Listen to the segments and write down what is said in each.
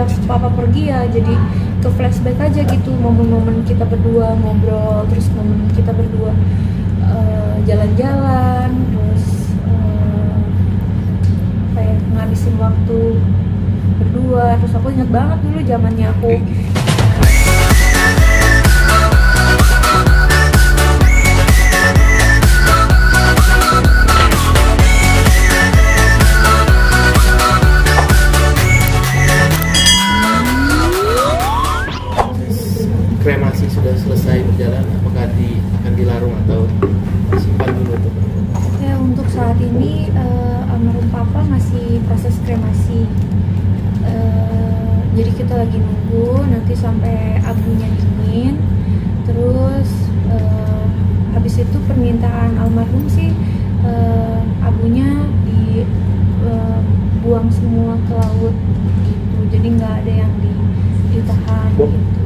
semenjak papa pergi ya jadi ke flashback aja gitu, momen-momen kita berdua ngobrol, terus momen kita berdua jalan-jalan, terus kayak ngabisin waktu berdua. Terus aku ingat banget dulu zamannya aku kremasi sudah selesai berjalan, apakah akan dilarung atau simpan dulu tuh? ya. Untuk saat ini almarhum papa masih proses kremasi, jadi kita lagi nunggu nanti sampai abunya dingin, terus habis itu permintaan almarhum sih abunya dibuang semua ke laut gitu, jadi nggak ada yang ditahan gitu.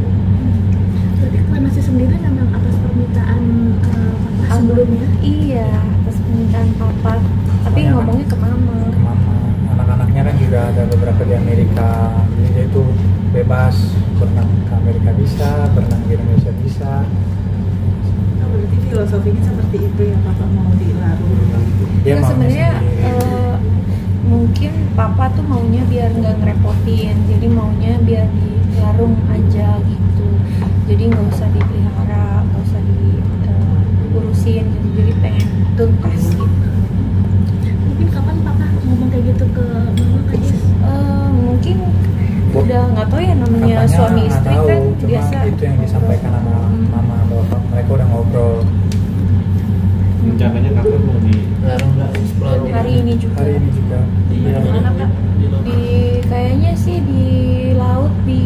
Jadi kremasi sendiri memang atas permintaan papa sebelumnya? Iya, atas permintaan papa. Tapi soalnya ngomongnya ke mama. Ke mama. Anak-anaknya kan juga ada beberapa di Amerika, jadi dia itu bebas berenang ke Amerika bisa, berenang di Indonesia bisa. Nah, berarti filosofinya seperti itu ya, papa mau dilarung. Dia Nah, maunya sebenarnya sendiri. mungkin papa tuh maunya biar nggak ngerepotin, jadi maunya biar dilarung aja gitu. Jadi nggak usah dipelihara, nggak usah diurusin gitu. Jadi pengen tuntas gitu. Mungkin kapan papa ngomong kayak gitu ke mama Kak Jess? Mungkin udah nggak tahu ya, namanya Katanya suami nggak istri tahu, kan cuma biasa. itu yang disampaikan sama mama bapak, mereka udah ngobrol Rencananya kapan mau di Larung nggak sebelum Hari ini juga. hari ini juga. Iya, Mana, Kak? Di kayaknya sih di laut di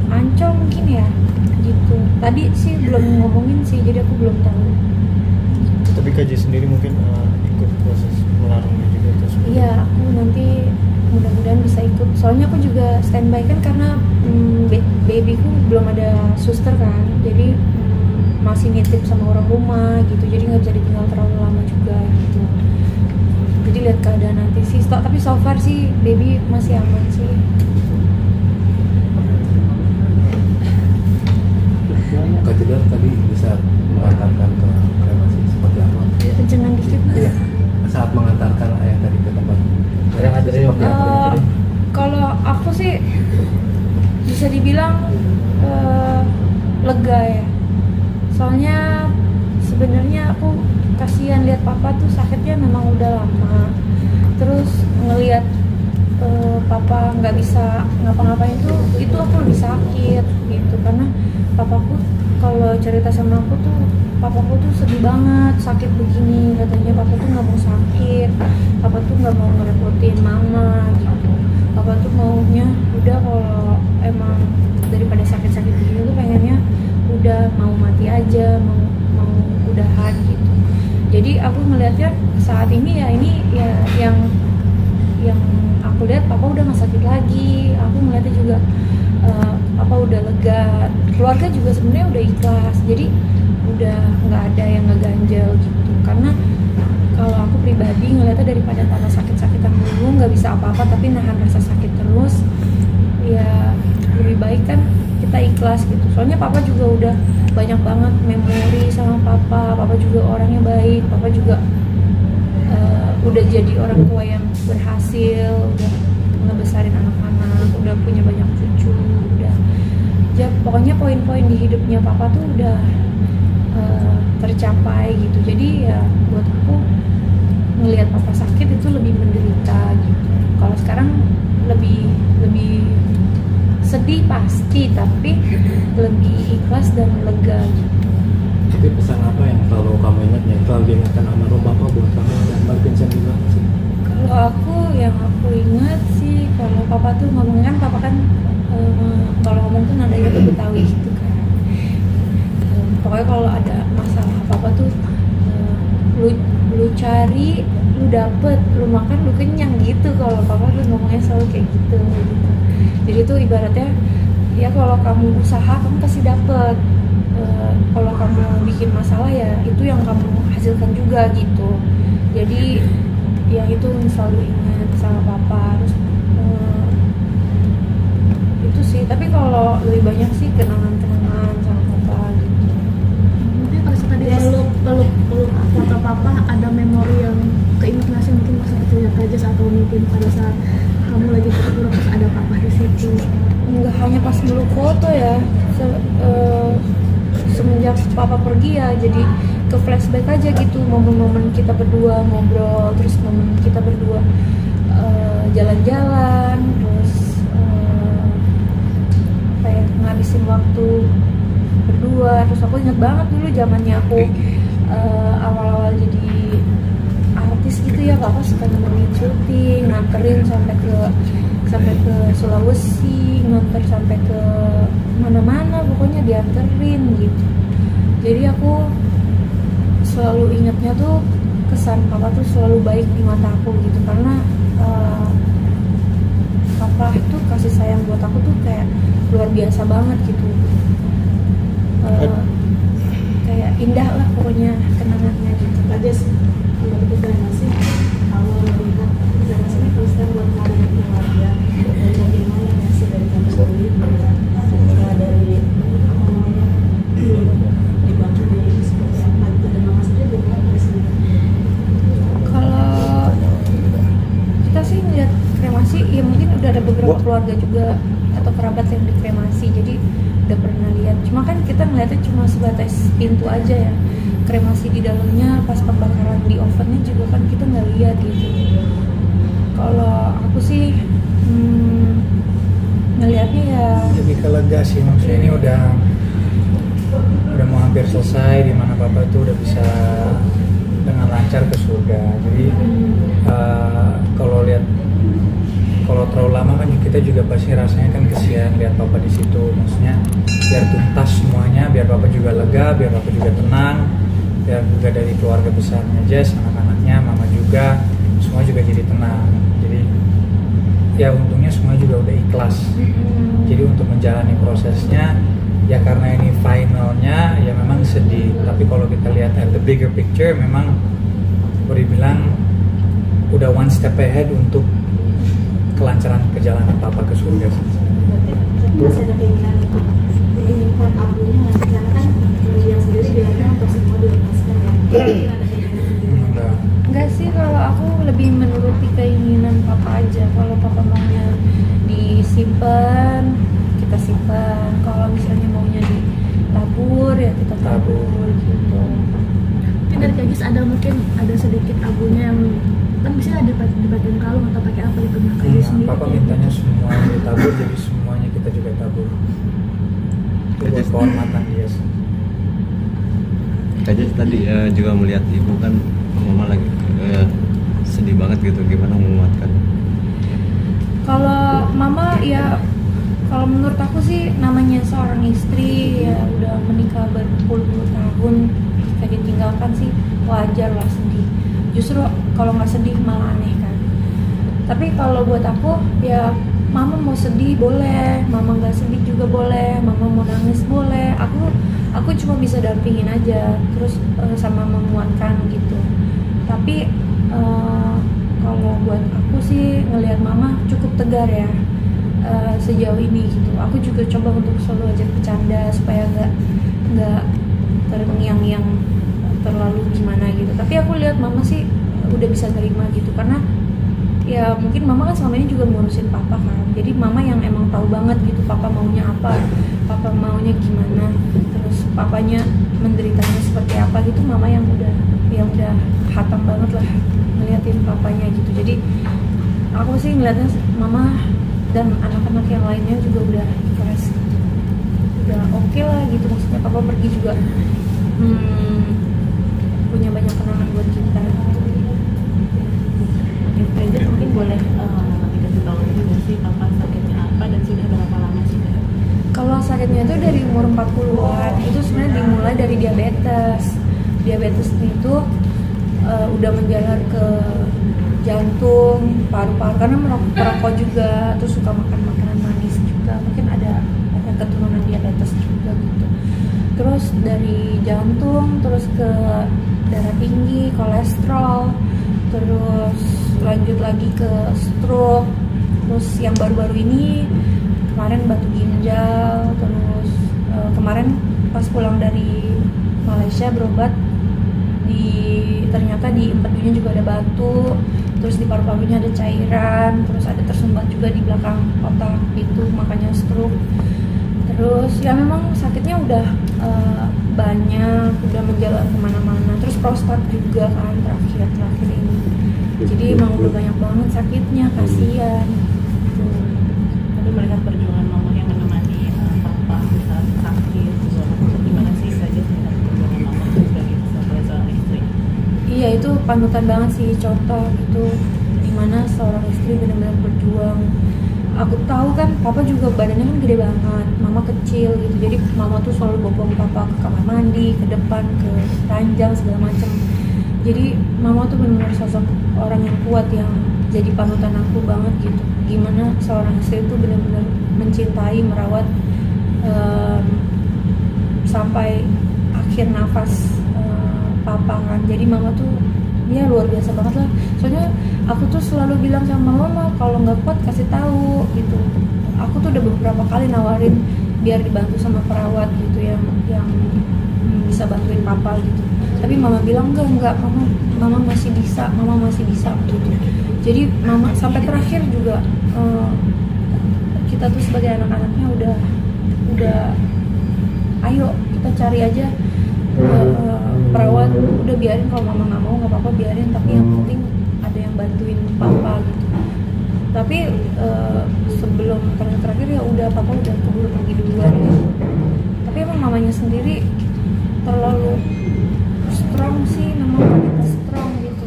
Ancol mungkin ya gitu. Tadi sih belum ngomongin sih, jadi aku belum tahu. Tapi KJ sendiri mungkin ikut proses melarungnya juga terus. Iya, aku nanti mudah-mudahan bisa ikut. Soalnya aku juga standby kan karena babyku belum ada suster kan, jadi masih nitip sama orang rumah gitu. Jadi nggak bisa ditinggal terlalu lama juga gitu. Jadi lihat keadaan nanti sih. Tapi so far sih baby masih aman sih. Kak Jedar tadi bisa mengantarkan ke kremasi seperti apa? Kencengan dikit. Iya. Saat mengantarkan ayah tadi ke tempat Yang ada di waktu Kalau aku sih bisa dibilang lega ya. Soalnya sebenarnya aku kasihan lihat papa tuh sakitnya memang udah lama. Terus ngelihat papa nggak bisa ngapa-ngapain tuh, itu aku lebih sakit gitu. Karena papaku kalau cerita sama aku tuh, papaku tuh sedih banget sakit begini. Katanya papa tuh nggak mau sakit, papa tuh nggak mau ngerepotin mama gitu. Papa tuh maunya udah kalau emang daripada sakit-sakit begini tuh pengennya udah mau mati aja, mau udahan gitu. Jadi aku melihatnya saat ini ya, ini ya yang aku lihat papa udah nggak sakit lagi. Aku melihatnya juga papa udah lega, keluarga juga sebenarnya udah ikhlas, jadi udah nggak ada yang ngeganjel gitu. Karena kalau aku pribadi ngeliatnya daripada tambah sakit-sakitan dulu nggak bisa apa-apa tapi nahan rasa sakit terus, ya lebih baik kan kita ikhlas gitu. Soalnya papa juga udah banyak banget memori sama papa juga orangnya baik, papa juga udah jadi orang tua yang berhasil, udah ngebesarin anak-anak, udah punya banyak cucu, udah ya pokoknya poin-poin di hidupnya papa tuh udah tercapai gitu. Jadi ya buat aku ngelihat papa sakit itu lebih menderita gitu. Kalau sekarang lebih sedih pasti, tapi lebih ikhlas dan lega gitu. Tapi pesan apa yang selalu kamu ingat, yang selalu diingatkan almarhum bapak buat kamu dan Mbak Vincent juga sih? Kalau aku yang aku ingat sih, kalau papa tuh ngomong kan, papa kan kalau ngomong tuh nadanya tuh Betawi gitu kan. Pokoknya kalau ada masalah papa tuh lu cari, lu dapet, lu makan, lu kenyang gitu. Kalau papa tuh ngomongnya selalu kayak gitu. Jadi tuh ibaratnya ya kalau kamu usaha kamu pasti dapet. Kalau kamu bikin masalah ya itu yang kamu hasilkan juga gitu. Jadi ya itu selalu ingat sama papa. Terus lebih banyak sih kenangan-kenangan sama papa gitu. Mungkin pada saat tadi peluk foto papa, ada memori yang keinget nggak sih, mungkin masa kecilnya Tejas atau mungkin pada saat kamu lagi terpuruk terus ada papa di situ? Nggak hanya pas meluk foto ya, semenjak papa pergi ya jadi ke flashback aja gitu, momen-momen kita berdua ngobrol, terus momen kita berdua jalan-jalan, terus apa ya, ngabisin waktu berdua. Terus aku inget banget dulu zamannya aku awal-awal jadi artis gitu ya, papa suka nemenin syuting, nganterin sampai ke Sulawesi, nganter sampai ke mana-mana, pokoknya dianterin gitu. Jadi aku selalu ingatnya tuh kesan papa tuh selalu baik di mata aku gitu, karena papa itu kasih sayang buat aku tuh kayak luar biasa banget gitu. Kayak indah lah pokoknya kenangannya gitu. Tejas, kalau kita kremasi, awal melihat kremasi ini konsisten buat kamu dan keluarga, dan bagaimana reaksi dari kamu sendiri setelah dari dibantu dari seperti apa itu, dan mama sendiri bagaimana reaksinya? Kalau kita sih ngeliat kremasi, ya mungkin udah ada beberapa keluarga juga atau kerabat yang dikremasi, jadi udah pernah lihat. Cuma kan kita ngeliatnya cuma sebatas pintu aja ya. Kremasi di dalamnya pas pembakaran di ovennya juga kan kita nggak lihat gitu. Kalau aku sih ngelihatnya ya lebih ke lega sih, maksudnya ini udah mau hampir selesai, di mana papa tuh udah bisa dengan lancar ke surga. Jadi kalau terlalu lama kan kita juga pasti rasanya kan kesian lihat papa di situ. Maksudnya biar tuntas semuanya, biar papa juga lega, biar papa juga tenang, biar juga dari keluarga besarnya Jess, anak-anaknya, mama juga, semua juga jadi tenang. Jadi ya untungnya semua juga udah ikhlas. Jadi untuk menjalani prosesnya ya, karena ini finalnya ya memang sedih, tapi kalau kita lihat at the bigger picture memang boleh bilang udah one step ahead untuk kelancaran perjalanan papa ke surga. Berarti masih ada keinginan untuk menginginkan abunya, karena kan yang sendiri bilangnya untuk semua dilepaskan ya. Mungkin ada keinginan sendiri. enggak sih, kalau aku lebih menuruti keinginan papa aja. Kalau papa maunya disimpan, kita simpan. Kalau misalnya maunya ditabur, ya kita tabur gitu. Mungkin dari Tejas ada sedikit abunya yang kan bisa ada di bagian kalung atau pakai apa gitu, nah Tejas sendiri. Papa mintanya semuanya ditabur, jadi semuanya kita juga tabur. Itu buat kehormatan dia. Tejas tadi juga melihat ibu kan, mama lagi sedih banget gitu, gimana menguatkan? Kalau mama ya, kalau menurut aku sih namanya seorang istri ya udah menikah berpuluh-puluh tahun, jika ditinggalkan sih wajar lah sedih. Justru kalau nggak sedih malah aneh kan. Tapi kalau buat aku ya, mama mau sedih boleh, mama nggak sedih juga boleh, mama mau nangis boleh. Aku cuma bisa dampingin aja, terus sama menguatkan gitu. Tapi kalau buat aku sih ngelihat mama cukup tegar ya sejauh ini gitu. Aku juga coba untuk selalu ajak bercanda supaya nggak terngiang-ngiang terlalu gimana gitu. Tapi aku lihat mama sih udah bisa nerima gitu, karena ya mungkin mama kan selama ini juga ngurusin papa kan. Jadi mama yang emang tahu banget gitu papa maunya apa, papa maunya gimana, terus papanya menderitanya seperti apa gitu. Mama yang udah hatam banget lah ngeliatin papanya gitu. Jadi aku sih ngeliatnya mama dan anak-anak yang lainnya juga udah ikhlas gitu. Udah oke lah gitu, maksudnya papa pergi juga punya banyak kenangan buat kita. Tejas mungkin boleh dikasih tahu juga sih papa sakitnya apa dan sudah berapa lama sih? Kalau sakitnya itu dari umur 40-an, itu sebenarnya dimulai dari diabetes. Diabetes itu udah menjalar ke jantung, paru-paru, karena merokok juga, terus suka makan makanan manis juga, mungkin ada keturunan diabetes juga gitu. Terus dari jantung, terus ke darah tinggi, kolesterol, terus lanjut lagi ke stroke, terus yang baru-baru ini kemarin batu ginjal, terus kemarin pas pulang dari Malaysia berobat ternyata di empedunya juga ada batu, terus di paru-parunya ada cairan, terus ada tersumbat juga di belakang otak itu, makanya stroke. Terus ya memang sakitnya udah banyak, udah menjalar kemana-mana, terus prostat juga kan terakhir ini, jadi emang udah banyak banget sakitnya, kasihan. Tapi melihat perjuangan mama yang menemani papa saat sakit, gimana sih saja melihat perjuangan mama sebagai seorang istri? Iya, itu panutan banget sih, contoh itu dimana seorang istri benar-benar berjuang. Aku tahu kan papa juga badannya kan gede banget, mama kecil gitu, jadi mama tuh selalu bawa papa ke kamar mandi, ke depan, ke ranjang segala macem. Jadi mama tuh benar-benar sosok orang yang kuat, yang jadi panutan aku banget gitu. Gimana seorang istri itu benar-benar mencintai, merawat sampai akhir nafas papa kan. Jadi mama tuh ya luar biasa banget lah. Soalnya aku tuh selalu bilang sama mama, kalau nggak kuat kasih tahu gitu. Aku tuh udah beberapa kali nawarin biar dibantu sama perawat gitu yang bisa bantuin papa gitu. Tapi mama bilang enggak, mama masih bisa gitu. Jadi mama sampai terakhir juga kita tuh sebagai anak-anaknya udah ayo kita cari aja perawat, udah biarin kalau mama nggak mau nggak apa-apa, biarin, tapi yang penting ada yang bantuin papa gitu. Tapi sebelum terakhir ya udah papa udah keburu pergi duluan gitu. Tapi emang mamanya sendiri terlalu strong sih, memang wanita strong gitu.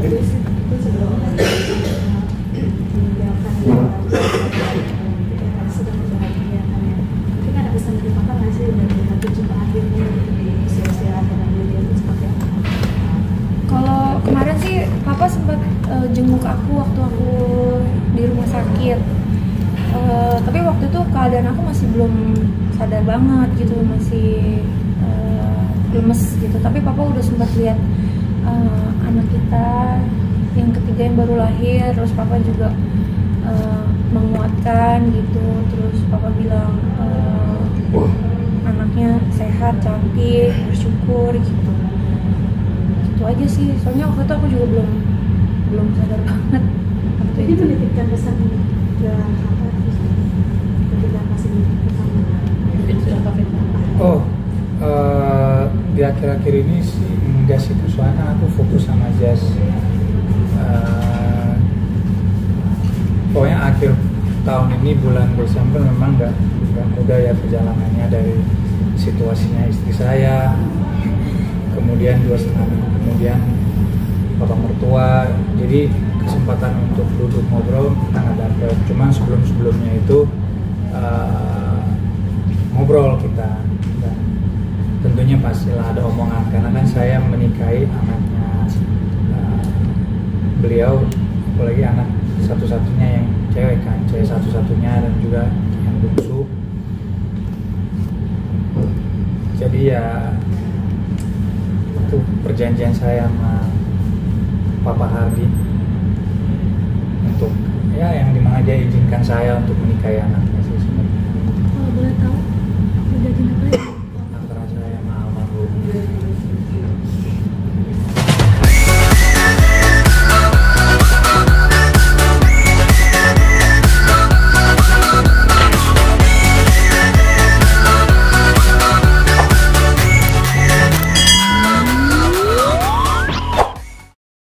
Jadi itu sebelum meninggalkan kita sedang membahagiakan ya. Mungkin ada pesan dari papa nggak sih dari hati jumpa akhirnya di usia-usia dengan dia itu seperti apa? Kalau kemarin sih papa sempat jenguk aku waktu aku di rumah sakit. Tapi waktu itu keadaan aku masih belum sadar banget gitu, masih lemes gitu. Tapi papa udah sempat lihat anak kita yang ketiga yang baru lahir, terus papa juga menguatkan gitu. Terus papa bilang anaknya sehat, cantik, bersyukur gitu. Itu aja sih. Soalnya waktu itu aku juga belum sadar banget waktu Jadi itu. menitipkan pesan ke apa ketika masih pertama contoh fitnah. Oh, di akhir-akhir ini sih enggak sih, soalnya aku fokus sama jazz. Pokoknya akhir tahun ini bulan Desember memang nggak mudah ya perjalanannya, dari situasinya istri saya, kemudian 2,5 minggu kemudian bapak mertua, jadi kesempatan untuk duduk ngobrol kita nggak dapet. Cuman sebelumnya itu ngobrol kita, dan tentunya pastilah ada omongan karena kan saya menikahi anaknya beliau, apalagi anak satu-satunya yang cewek kan, cewek satu-satunya dan juga yang bungsu. Jadi ya itu perjanjian saya sama Papa Hardi untuk ya yang dimana dia izinkan saya untuk menikahi anaknya sih sebenarnya. Kalau boleh tahu